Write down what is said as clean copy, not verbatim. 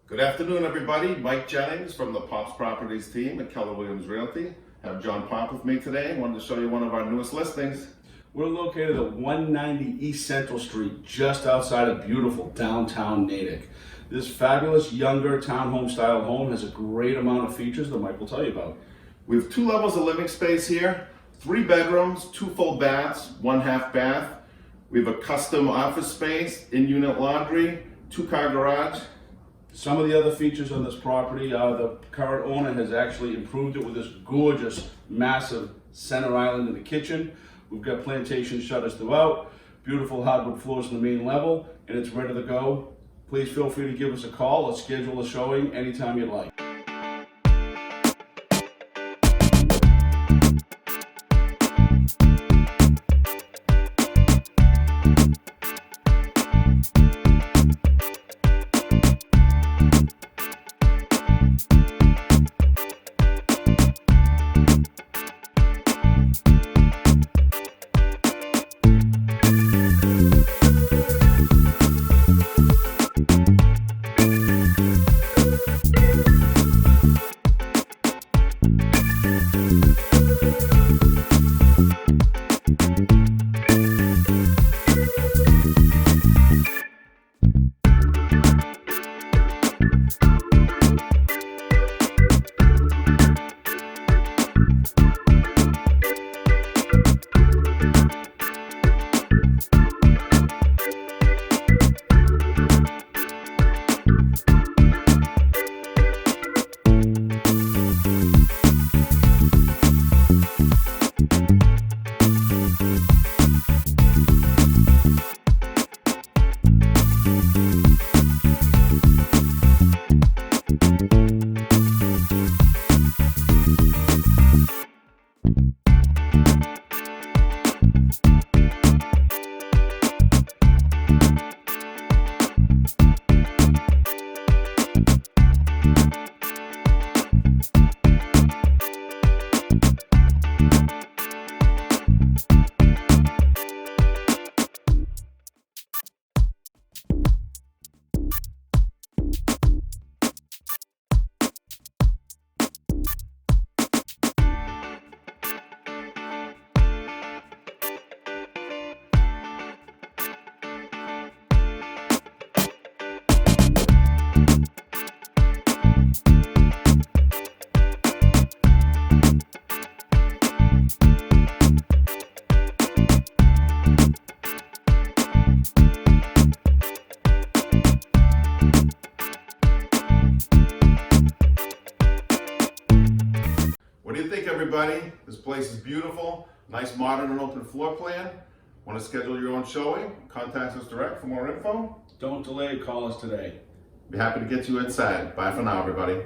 Good afternoon, everybody. Mike Jennings from the Pops Properties team at Keller Realty. I have John Pop with me today. I wanted to show you one of our newest listings. We're located at 190 East Central Street, just outside of beautiful downtown Natick. This fabulous younger townhome style home has a great amount of features that Mike will tell you about. We have 2 levels of living space here, 3 bedrooms, 2 full baths, 1 half bath. We have a custom office space, in-unit laundry, 2-car garage. Some of the other features on this property, the current owner has actually improved it with this gorgeous, massive center island in the kitchen. We've got plantation shutters throughout, beautiful hardwood floors in the main level, and it's ready to go. Please feel free to give us a call or schedule a showing anytime you'd like. What do you think, everybody? This place is beautiful, nice modern and open floor plan. Want to schedule your own showing? Contact us direct for more info. Don't delay, call us today. Be happy to get you inside. Bye for now, everybody.